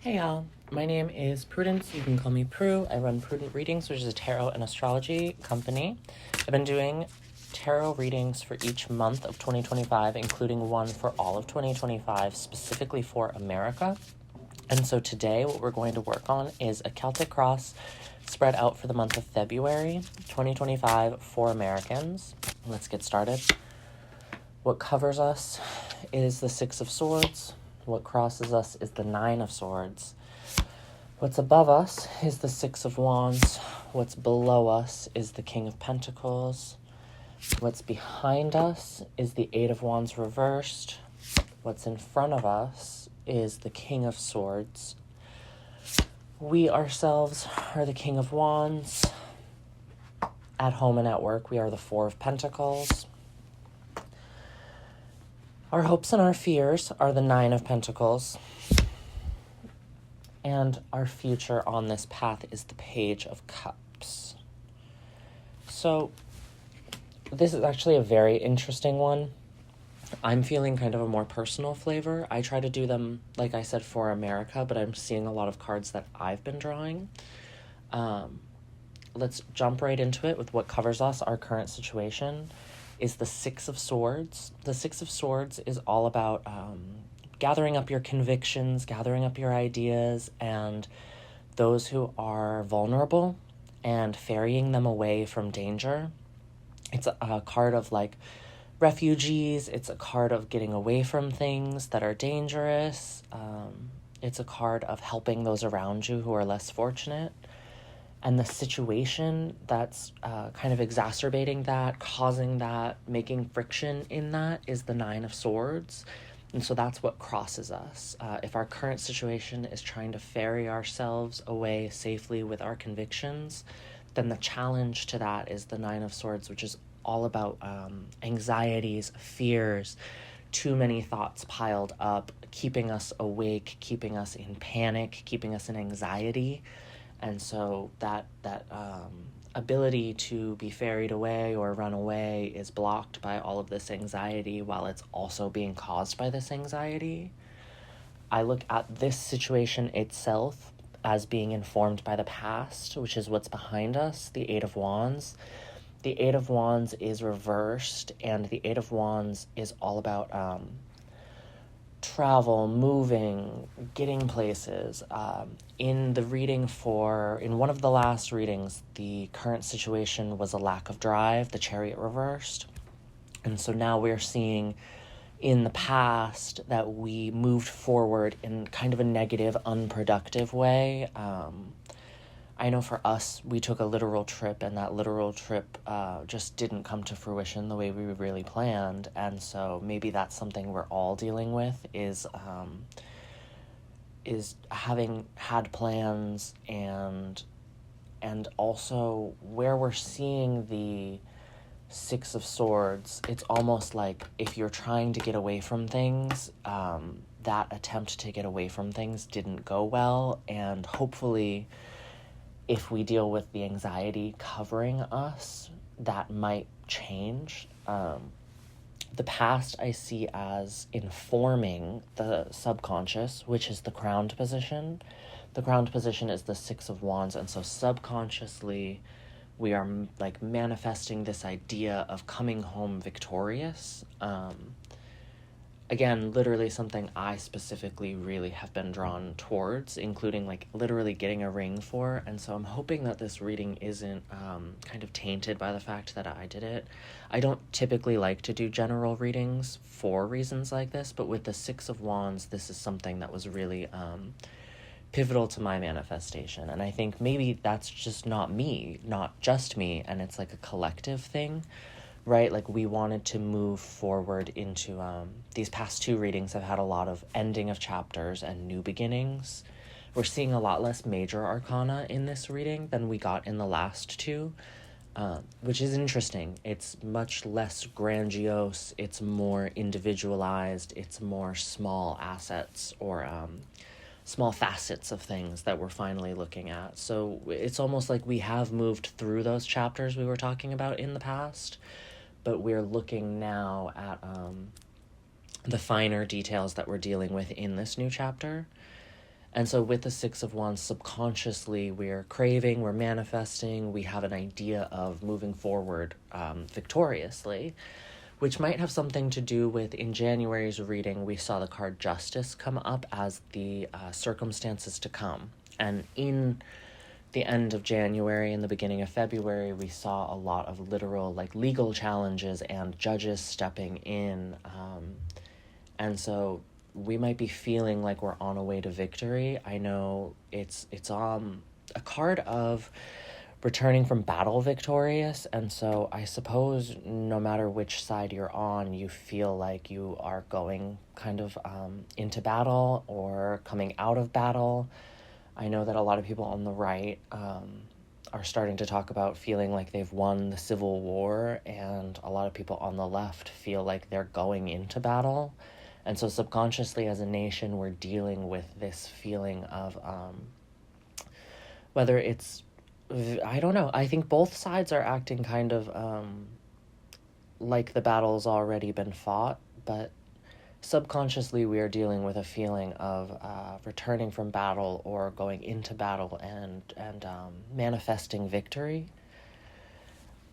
Hey y'all, my name is Prudence. You can call me Prue. I run Prudent Readings, which is a tarot and astrology company. I've been doing tarot readings for each month of 2025, including one for all of 2025, specifically for America. And so today what we're going to work on is a Celtic cross spread out for the month of February 2025 for Americans. Let's get started. What covers us is the Six of Swords. What crosses us is the Nine of Swords. What's above us is the Six of Wands. What's below us is the King of Pentacles. What's behind us is the Eight of Wands reversed. What's in front of us is the King of Swords. We ourselves are the King of Wands. At home and at work, we are the Four of Pentacles. Our hopes and our fears are the Nine of Pentacles. And our future on this path is the Page of Cups. So this is actually a very interesting one. I'm feeling kind of a more personal flavor. I try to do them, like I said, for America, but I'm seeing a lot of cards that I've been drawing. Let's jump right into it with what covers us. Our current situation is the Six of Swords. The Six of Swords is all about gathering up your convictions, gathering up your ideas, and those who are vulnerable and ferrying them away from danger. It's a card of like refugees. It's a card of getting away from things that are dangerous. It's a card of helping those around you who are less fortunate. And the situation that's kind of exacerbating that, causing that, making friction in that is the Nine of Swords. And so that's what crosses us. If our current situation is trying to ferry ourselves away safely with our convictions, then the challenge to that is the Nine of Swords, which is all about anxieties, fears, too many thoughts piled up, keeping us awake, keeping us in panic, keeping us in anxiety. And so that ability to be ferried away or run away is blocked by all of this anxiety while it's also being caused by this anxiety. I look at this situation itself as being informed by the past, which is what's behind us, the Eight of Wands. The Eight of Wands is reversed, and the Eight of Wands is all about travel, moving, getting places. In one of the last readings, the current situation was a lack of drive, the Chariot reversed. And so now we're seeing in the past that we moved forward in kind of a negative, unproductive way. I know for us, we took a literal trip, and that literal trip just didn't come to fruition the way we really planned. And so maybe that's something we're all dealing with is having had plans and also where we're seeing the Six of Swords. It's almost like if you're trying to get away from things, that attempt to get away from things didn't go well, and hopefully if we deal with the anxiety covering us, that might change. The past I see as informing the subconscious, which is the crowned position. The crowned position is the Six of Wands, and so subconsciously we are like manifesting this idea of coming home victorious. Again, literally something I specifically really have been drawn towards, including like literally getting a ring for. And so I'm hoping that this reading isn't kind of tainted by the fact that I did it. I don't typically like to do general readings for reasons like this, but with the Six of Wands, this is something that was really pivotal to my manifestation. And I think maybe that's just not just me, and it's like a collective thing. Right, like we wanted to move forward into these past two readings have had a lot of ending of chapters and new beginnings. We're seeing a lot less major arcana in this reading than we got in the last two, which is interesting. It's much less grandiose, it's more individualized, it's more small assets or small facets of things that we're finally looking at. So it's almost like we have moved through those chapters we were talking about in the past, but we're looking now at the finer details that we're dealing with in this new chapter. And so with the Six of Wands, subconsciously we're craving, we're manifesting, we have an idea of moving forward victoriously, which might have something to do with, in January's reading, we saw the card Justice come up as the circumstances to come. And in the end of January and the beginning of February, we saw a lot of literal, like, legal challenges and judges stepping in. And so we might be feeling like we're on a way to victory. I know it's a card of returning from battle victorious, and so I suppose no matter which side you're on, you feel like you are going kind of into battle or coming out of battle. I know that a lot of people on the right are starting to talk about feeling like they've won the Civil War, and a lot of people on the left feel like they're going into battle. And so subconsciously as a nation, we're dealing with this feeling of whether it's, I don't know, I think both sides are acting kind of like the battle's already been fought, but subconsciously we are dealing with a feeling of returning from battle or going into battle and manifesting victory.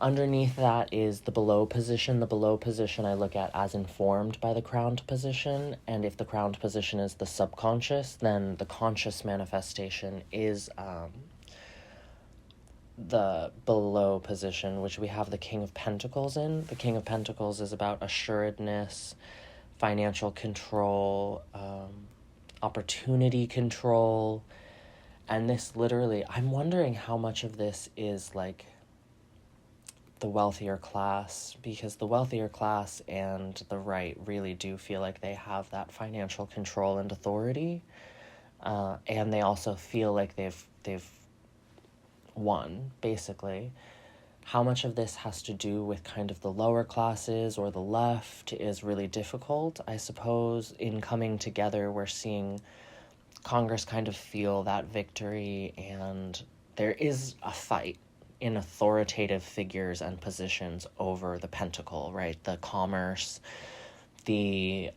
Underneath that is the below position. The below position I look at as informed by the crowned position, and if the crowned position is the subconscious, then the conscious manifestation is the below position, which we have the King of Pentacles in. The King of Pentacles is about assuredness, financial control, opportunity control, and this literally, I'm wondering how much of this is like the wealthier class, because the wealthier class and the right really do feel like they have that financial control and authority, and they also feel like they've won, basically. How much of this has to do with kind of the lower classes or the left is really difficult. I suppose in coming together, we're seeing Congress kind of feel that victory, and there is a fight in authoritative figures and positions over the pentacle, right? The commerce, the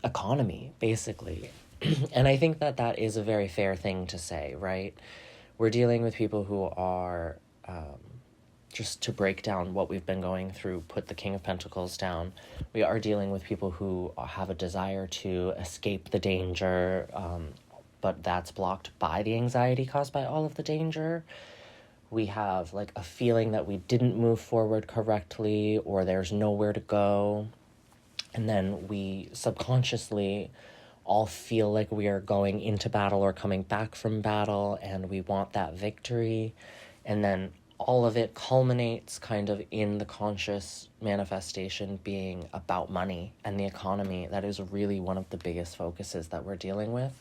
economy, basically. And I think that that is a very fair thing to say, right? We're dealing with people who are, just to break down what we've been going through, put the King of Pentacles down, we are dealing with people who have a desire to escape the danger, but that's blocked by the anxiety caused by all of the danger. We have like a feeling that we didn't move forward correctly, or there's nowhere to go. And then we subconsciously all feel like we are going into battle or coming back from battle, and we want that victory. And then all of it culminates kind of in the conscious manifestation being about money and the economy. That is really one of the biggest focuses that we're dealing with.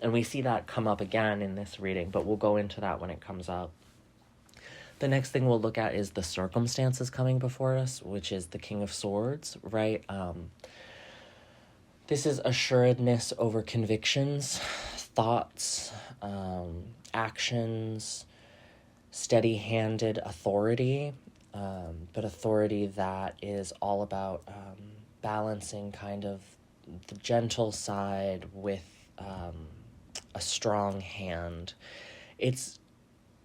And we see that come up again in this reading, but we'll go into that when it comes up. The next thing we'll look at is the circumstances coming before us, which is the King of Swords, right? This is assuredness over convictions, thoughts, actions, steady-handed authority, but authority that is all about balancing kind of the gentle side with a strong hand.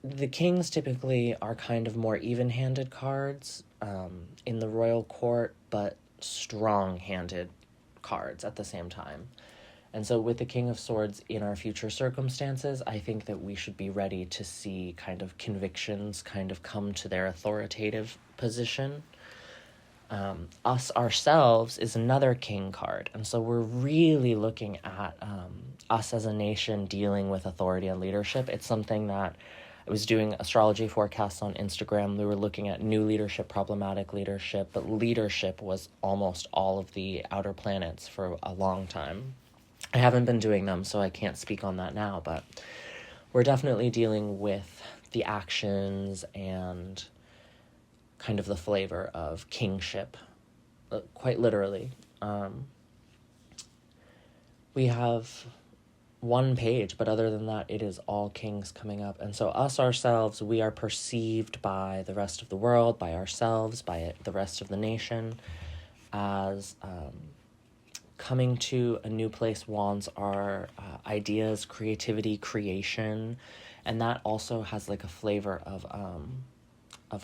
The kings typically are kind of more even-handed cards in the royal court, but strong-handed cards at the same time. And so with the King of Swords in our future circumstances, I think that we should be ready to see kind of convictions kind of come to their authoritative position. Us ourselves is another king card. And so we're really looking at us as a nation dealing with authority and leadership. It's something that I was doing astrology forecasts on Instagram. We were looking at new leadership, problematic leadership, but leadership was almost all of the outer planets for a long time. I haven't been doing them, so I can't speak on that now, but we're definitely dealing with the actions and kind of the flavor of kingship, quite literally. We have one page, but other than that, it is all kings coming up. And so us ourselves, we are perceived by the rest of the world, by ourselves, by the rest of the nation, as coming to a new place. Wands are ideas, creativity, creation, and that also has like a flavor of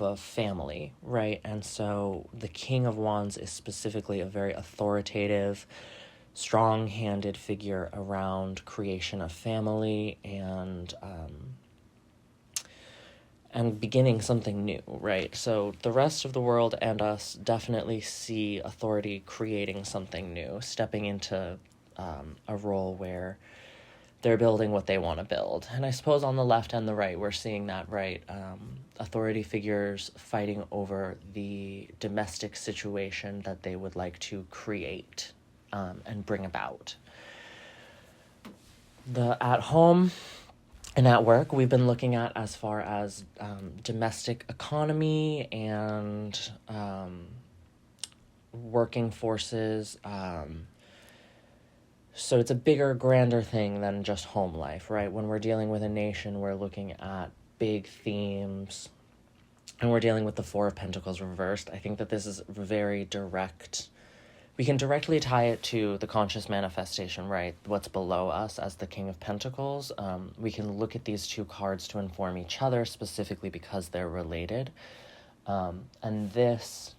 a family, right? And so the King of Wands is specifically a very authoritative, strong-handed figure around creation of family and beginning something new, right? So the rest of the world and us definitely see authority creating something new, stepping into a role where they're building what they want to build. And I suppose on the left and the right, we're seeing that, right? Authority figures fighting over the domestic situation that they would like to create and bring about. The at home and at work, we've been looking at as far as domestic economy and working forces. So it's a bigger, grander thing than just home life, right? When we're dealing with a nation, we're looking at big themes, and we're dealing with the Four of Pentacles reversed. I think that this is very direct. We can directly tie it to the conscious manifestation, right? What's below us as the King of Pentacles. We can look at these two cards to inform each other, specifically because they're related. And this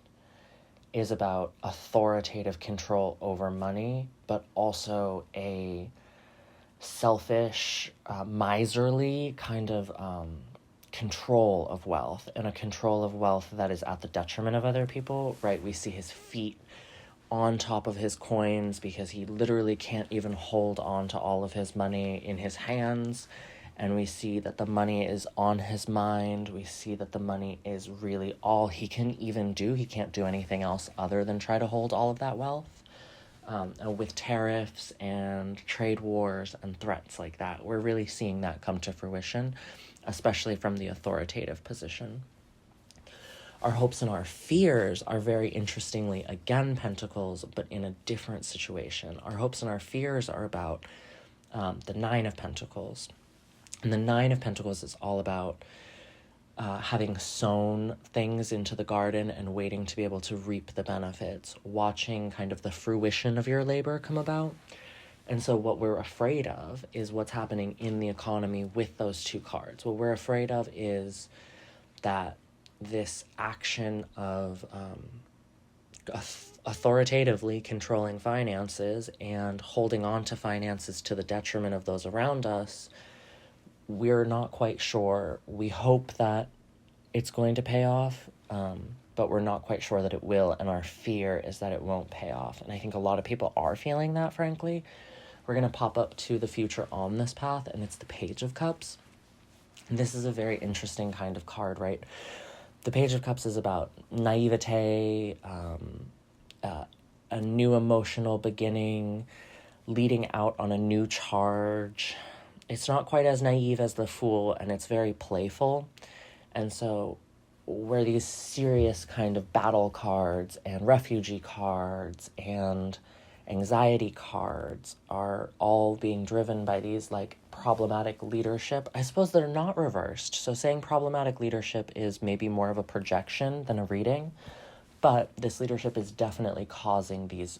is about authoritative control over money, but also a selfish, miserly kind of control of wealth, and a control of wealth that is at the detriment of other people, right? We see his feet on top of his coins because he literally can't even hold on to all of his money in his hands. And we see that the money is on his mind. We see that the money is really all he can even do. He can't do anything else other than try to hold all of that wealth. And with tariffs and trade wars and threats like that, we're really seeing that come to fruition, especially from the authoritative position. Our hopes and our fears are very interestingly, again, Pentacles, but in a different situation. Our hopes and our fears are about the Nine of Pentacles. And the Nine of Pentacles is all about having sown things into the garden and waiting to be able to reap the benefits, watching kind of the fruition of your labor come about. And so what we're afraid of is what's happening in the economy with those two cards. What we're afraid of is that this action of authoritatively controlling finances and holding on to finances to the detriment of those around us, we're not quite sure. We hope that it's going to pay off, but we're not quite sure that it will, and our fear is that it won't pay off. And I think a lot of people are feeling that, frankly. We're going to pop up to the future on this path, and it's the Page of Cups. And this is a very interesting kind of card, right? The Page of Cups is about naivete, a new emotional beginning, leading out on a new charge. It's not quite as naive as the Fool, and it's very playful. And so where these serious kind of battle cards and refugee cards and anxiety cards are all being driven by these like problematic leadership, I suppose they're not reversed. So saying problematic leadership is maybe more of a projection than a reading, but this leadership is definitely causing these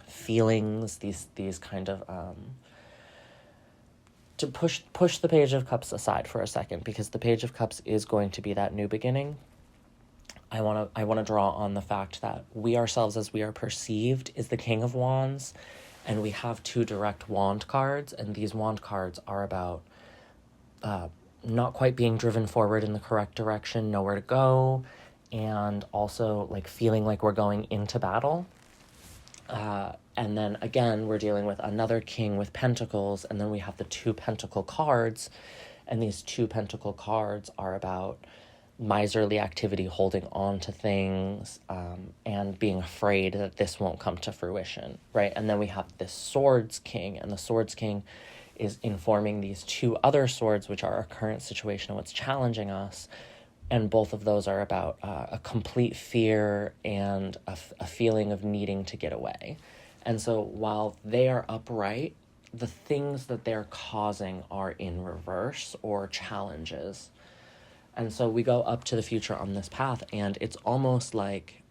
feelings, these kind of to push the Page of Cups aside for a second, because the Page of Cups is going to be that new beginning. I want to draw on the fact that we ourselves, as we are perceived, is the King of Wands, and we have two direct wand cards, and these wand cards are about not quite being driven forward in the correct direction, nowhere to go, and also like feeling like we're going into battle. And then again, we're dealing with another King with Pentacles, and then we have the two Pentacle cards, and these two Pentacle cards are about miserly activity, holding on to things, and being afraid that this won't come to fruition, right? And then we have this Swords King, and the Swords King is informing these two other swords, which are our current situation and what's challenging us. And both of those are about a complete fear and a feeling of needing to get away. And so while they are upright, the things that they're causing are in reverse or challenges. And so we go up to the future on this path, and it's almost like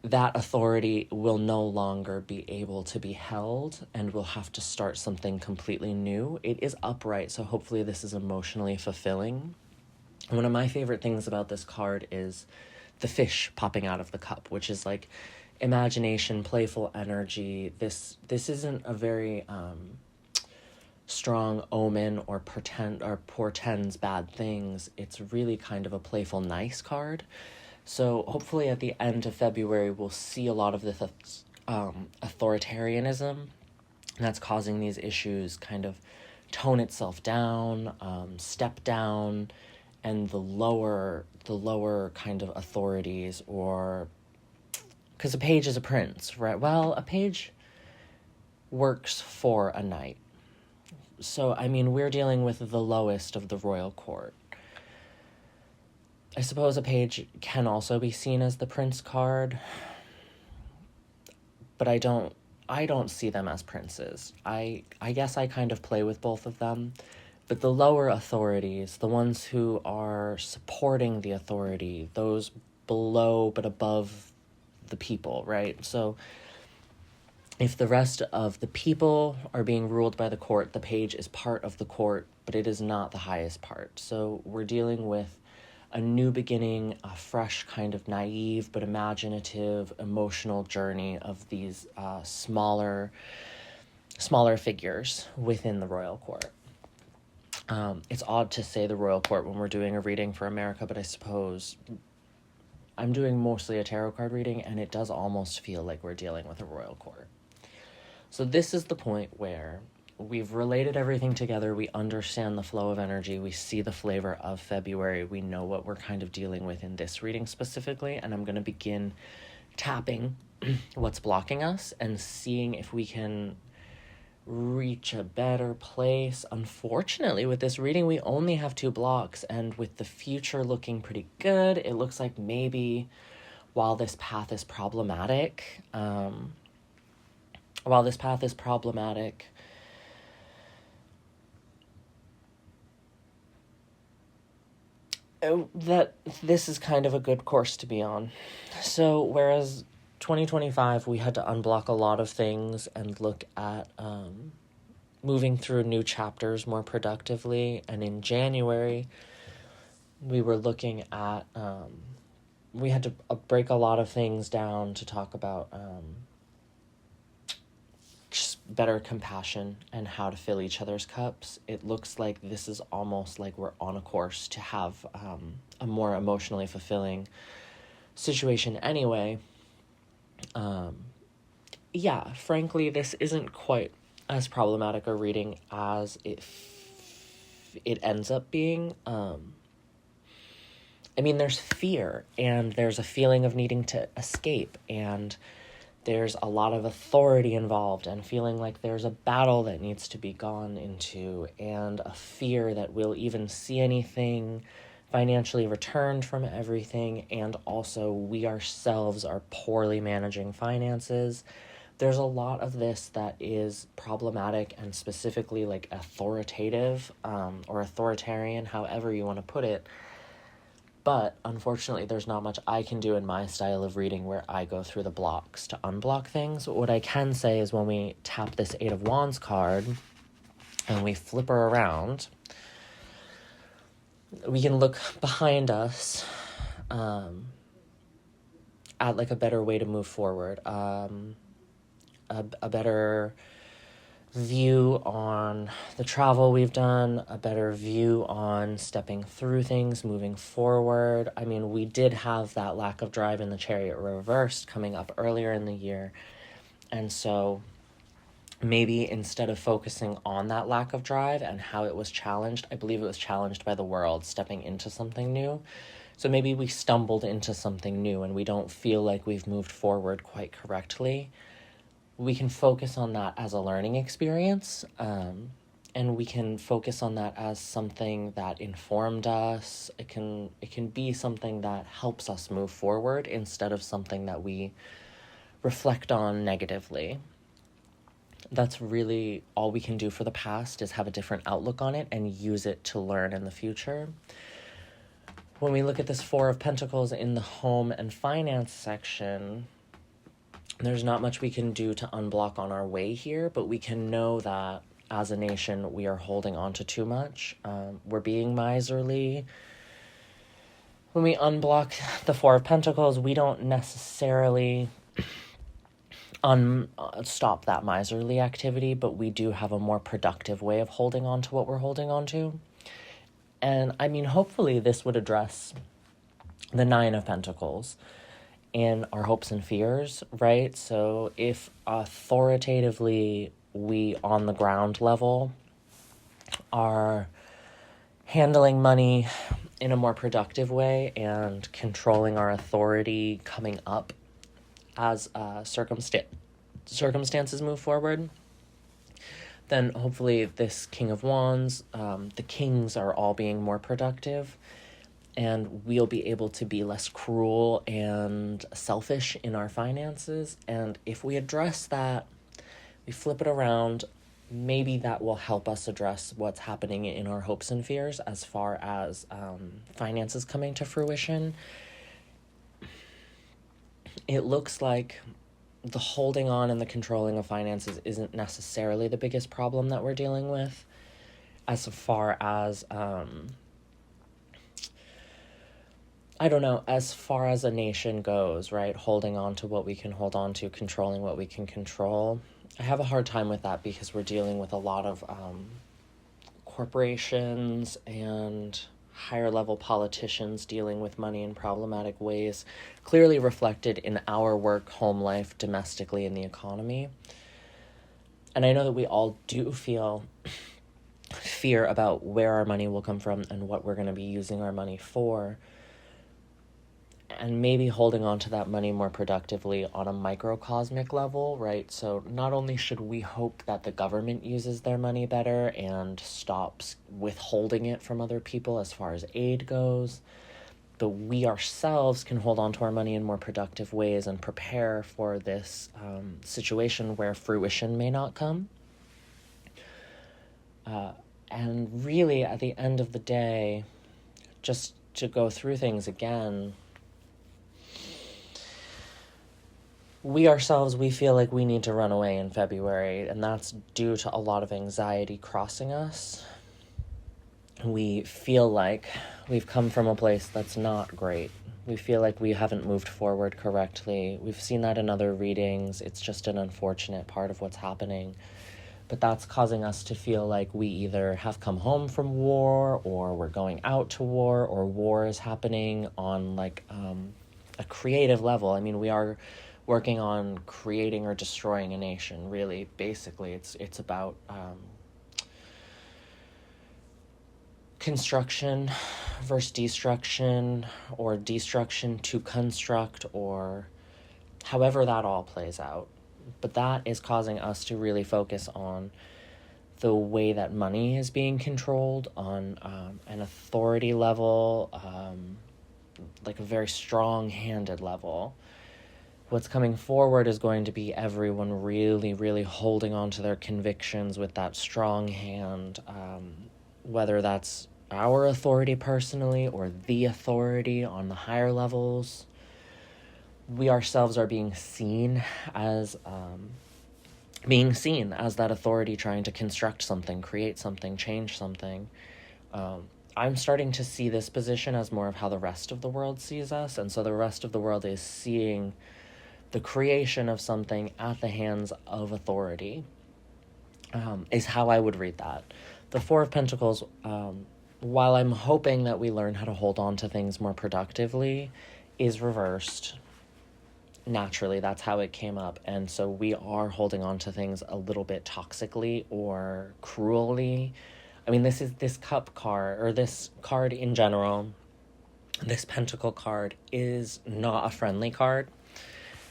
that authority will no longer be able to be held and we'll have to start something completely new. It is upright, so hopefully this is emotionally fulfilling. One of my favorite things about this card is the fish popping out of the cup, which is like imagination, playful energy. This isn't a very strong omen or portends bad things. It's really kind of a playful, nice card. So hopefully at the end of February, we'll see a lot of this authoritarianism that's causing these issues kind of tone itself down, step down, and the lower kind of authorities, or because a page is a prince, right? Well, a page works for a knight. So, I mean, we're dealing with the lowest of the royal court. I suppose a page can also be seen as the prince card, but I don't see them as princes. I guess I kind of play with both of them, but the lower authorities, the ones who are supporting the authority, those below but above the people, right? So if the rest of the people are being ruled by the court, the page is part of the court, but it is not the highest part. So we're dealing with a new beginning, a fresh kind of naive but imaginative, emotional journey of these smaller figures within the royal court. It's odd to say the royal court when we're doing a reading for America, but I suppose I'm doing mostly a tarot card reading, and it does almost feel like we're dealing with a royal court. So this is the point where we've related everything together. We understand the flow of energy. We see the flavor of February. We know what we're kind of dealing with in this reading specifically. And I'm going to begin tapping what's blocking us and seeing if we can reach a better place. Unfortunately, with this reading, we only have 2 blocks. And with the future looking pretty good, it looks like maybe while this path is problematic, that this is kind of a good course to be on. So whereas 2025 we had to unblock a lot of things and look at moving through new chapters more productively, and in January we were looking at we had to break a lot of things down to talk about just better compassion and how to fill each other's cups. It looks like this is almost like we're on a course to have a more emotionally fulfilling situation anyway. Frankly, this isn't quite as problematic a reading as it ends up being. There's fear, and there's a feeling of needing to escape, and there's a lot of authority involved, and feeling like there's a battle that needs to be gone into, and a fear that we'll even see anything financially returned from everything, and also we ourselves are poorly managing finances. There's a lot of this that is problematic and specifically like authoritative, or authoritarian, however you want to put it. But unfortunately, there's not much I can do in my style of reading where I go through the blocks to unblock things. What I can say is when we tap this 8 of Wands card and we flip her around, we can look behind us at like a better way to move forward, a better view on the travel we've done, a better view on stepping through things, moving forward. We did have that lack of drive in the Chariot reversed coming up earlier in the year, and so maybe instead of focusing on that lack of drive and how it was challenged, I believe it was challenged by the world stepping into something new. So maybe we stumbled into something new and we don't feel like we've moved forward quite correctly. We can focus on that as a learning experience, and we can focus on that as something that informed us. It can be something that helps us move forward instead of something that we reflect on negatively. That's really all we can do for the past, is have a different outlook on it and use it to learn in the future. When we look at this 4 of Pentacles in the home and finance section, There's not much we can do to unblock on our way here, but we can know that as a nation, we are holding on to too much. We're being miserly. When we unblock the Four of Pentacles, we don't necessarily stop that miserly activity, but we do have a more productive way of holding on to what we're holding on to. And I mean, hopefully this would address the Nine of Pentacles in our hopes and fears, right? So if authoritatively we on the ground level are handling money in a more productive way and controlling our authority coming up as circumstances move forward, then hopefully this King of Wands, the kings are all being more productive, and we'll be able to be less cruel and selfish in our finances. And if we address that, we flip it around, maybe that will help us address what's happening in our hopes and fears as far as finances coming to fruition. It looks like the holding on and the controlling of finances isn't necessarily the biggest problem that we're dealing with as far as as far as a nation goes, right? Holding on to what we can hold on to, controlling what we can control. I have a hard time with that because we're dealing with a lot of corporations and higher level politicians dealing with money in problematic ways, clearly reflected in our work, home life, domestically, in the economy. And I know that we all do feel fear about where our money will come from and what we're going to be using our money for. And maybe holding on to that money more productively on a microcosmic level, right? So not only should we hope that the government uses their money better and stops withholding it from other people as far as aid goes, but we ourselves can hold on to our money in more productive ways and prepare for this situation where fruition may not come. And really, at the end of the day, just to go through things again, we ourselves, we feel like we need to run away in February, and that's due to a lot of anxiety crossing us. We feel like we've come from a place that's not great. We feel like we haven't moved forward correctly. We've seen that in other readings. It's just an unfortunate part of what's happening. But that's causing us to feel like we either have come home from war, or we're going out to war, or war is happening on like a creative level. I mean, we are working on creating or destroying a nation, really. Basically, it's about construction versus destruction, or destruction to construct, or however that all plays out. But that is causing us to really focus on the way that money is being controlled on an authority level, like a very strong-handed level. What's coming forward is going to be everyone really, really holding on to their convictions with that strong hand, whether that's our authority personally or the authority on the higher levels. We ourselves are being seen as that authority trying to construct something, create something, change something. I'm starting to see this position as more of how the rest of the world sees us, and so the rest of the world is seeing the creation of something at the hands of authority, is how I would read that. The Four of Pentacles, while I'm hoping that we learn how to hold on to things more productively, is reversed. Naturally, that's how it came up. And so we are holding on to things a little bit toxically or cruelly. I mean, this cup card, or this card in general, this pentacle card is not a friendly card.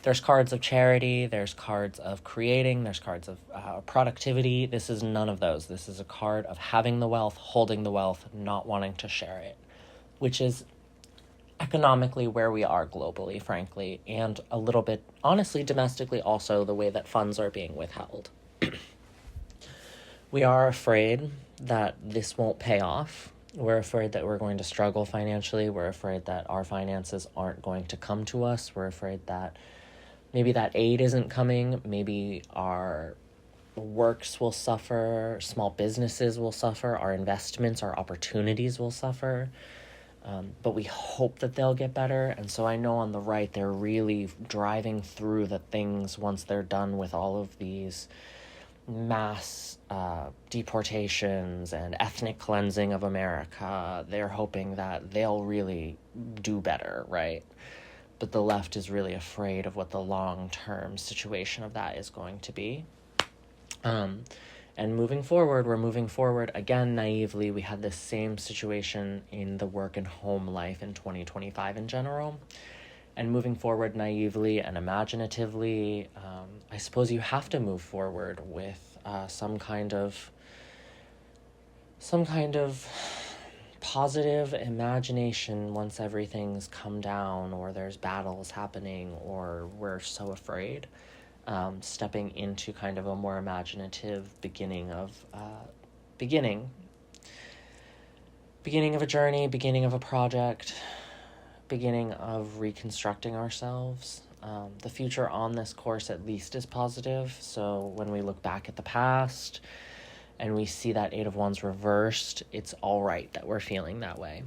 There's cards of charity, there's cards of creating, there's cards of productivity. This is none of those. This is a card of having the wealth, holding the wealth, not wanting to share it, which is economically where we are globally, frankly, and a little bit, honestly, domestically also, the way that funds are being withheld. We are afraid that this won't pay off. We're afraid that we're going to struggle financially. We're afraid that our finances aren't going to come to us. We're afraid that maybe that aid isn't coming. Maybe our works will suffer, small businesses will suffer, our investments, our opportunities will suffer. But we hope that they'll get better. And so I know on the right, they're really driving through the things once they're done with all of these mass deportations and ethnic cleansing of America. They're hoping that they'll really do better, right? But the left is really afraid of what the long-term situation of that is going to be. And moving forward, we're moving forward again naively. We had this same situation in the work and home life in 2025 in general. And moving forward naively and imaginatively, I suppose you have to move forward with some kind of positive imagination once everything's come down, or there's battles happening, or we're so afraid. Stepping into kind of a more imaginative beginning of a journey, beginning of a project, beginning of reconstructing ourselves. The future on this course at least is positive. So when we look back at the past and we see that Eight of Wands reversed, it's all right that we're feeling that way.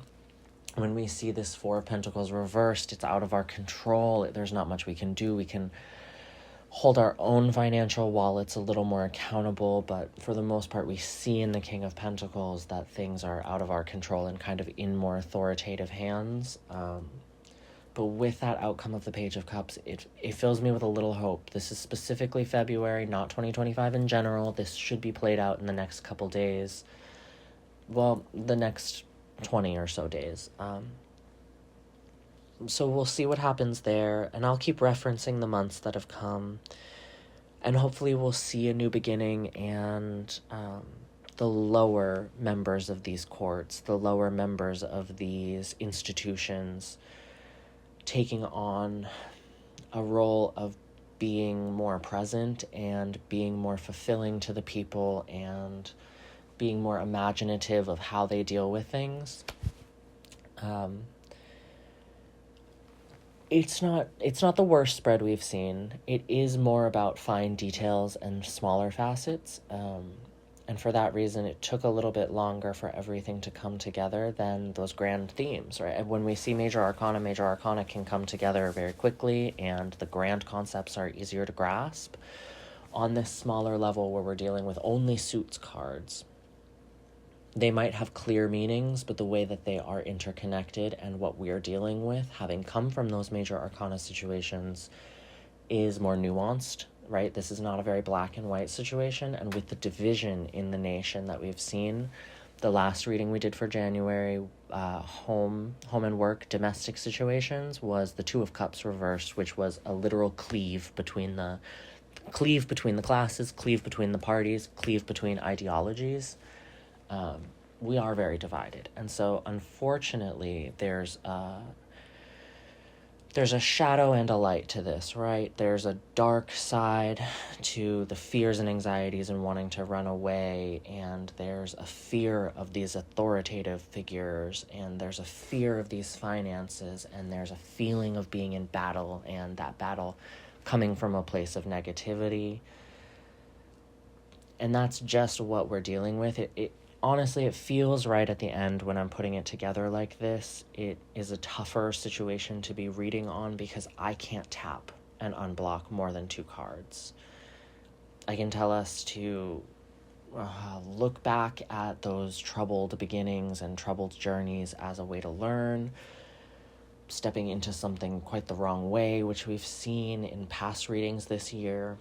When we see this Four of Pentacles reversed, it's out of our control. There's not much we can do. We can hold our own financial wallets a little more accountable, but for the most part, we see in the King of Pentacles that things are out of our control and kind of in more authoritative hands. But with that outcome of the Page of Cups, it fills me with a little hope. This is specifically February, not 2025 in general. This should be played out in the next couple days. Well, the next 20 or so days. So we'll see what happens there, and I'll keep referencing the months that have come, and hopefully we'll see a new beginning, and the lower members of these courts, the lower members of these institutions, taking on a role of being more present and being more fulfilling to the people and being more imaginative of how they deal with things. It's not the worst spread we've seen. It is more about fine details and smaller facets. And for that reason, it took a little bit longer for everything to come together than those grand themes, right? And when we see major arcana can come together very quickly, and the grand concepts are easier to grasp. On this smaller level where we're dealing with only suits cards, they might have clear meanings, but the way that they are interconnected and what we are dealing with, having come from those major arcana situations, is more nuanced, right? This is not a very black and white situation, and with the division in the nation that we've seen, the last reading we did for January, home and work, domestic situations, was the Two of Cups reversed, which was a literal cleave between the classes, cleave between the parties, cleave between ideologies. We are very divided. And so, unfortunately, there's a shadow and a light to this, right? There's a dark side to the fears and anxieties and wanting to run away, and there's a fear of these authoritative figures, and there's a fear of these finances, and there's a feeling of being in battle, and that battle coming from a place of negativity. And that's just what we're dealing with. Honestly, it feels right at the end when I'm putting it together like this. It is a tougher situation to be reading on because I can't tap and unblock more than 2 cards. I can tell us to look back at those troubled beginnings and troubled journeys as a way to learn, stepping into something quite the wrong way, which we've seen in past readings this year.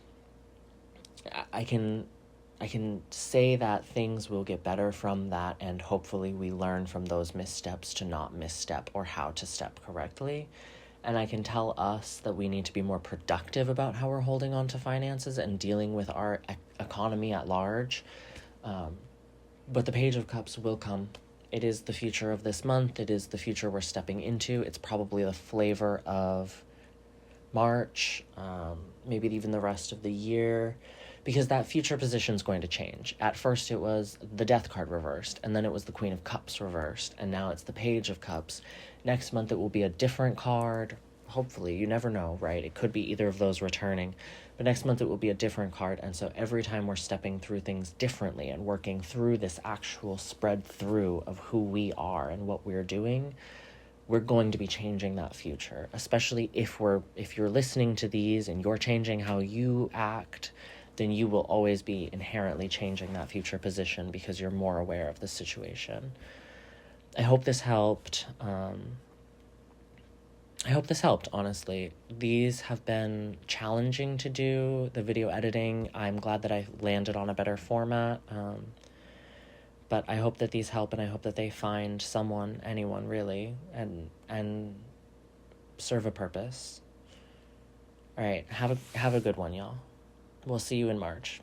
I can say that things will get better from that, and hopefully we learn from those missteps to not misstep or how to step correctly. And I can tell us that we need to be more productive about how we're holding on to finances and dealing with our economy at large. But the Page of Cups will come. It is the future of this month. It is the future we're stepping into. It's probably the flavor of March, maybe even the rest of the year, because that future position is going to change. At first it was the Death card reversed, and then it was the Queen of Cups reversed, and now it's the Page of Cups. Next month it will be a different card, hopefully, you never know, right? It could be either of those returning, but next month it will be a different card. And so every time we're stepping through things differently and working through this actual spread through of who we are and what we're doing, we're going to be changing that future, especially if you're listening to these and you're changing how you act, then you will always be inherently changing that future position because you're more aware of the situation. I hope this helped. Honestly. These have been challenging to do, the video editing. I'm glad that I landed on a better format. But I hope that these help, and I hope that they find someone, anyone really, and serve a purpose. All right, have a good one, y'all. We'll see you in March.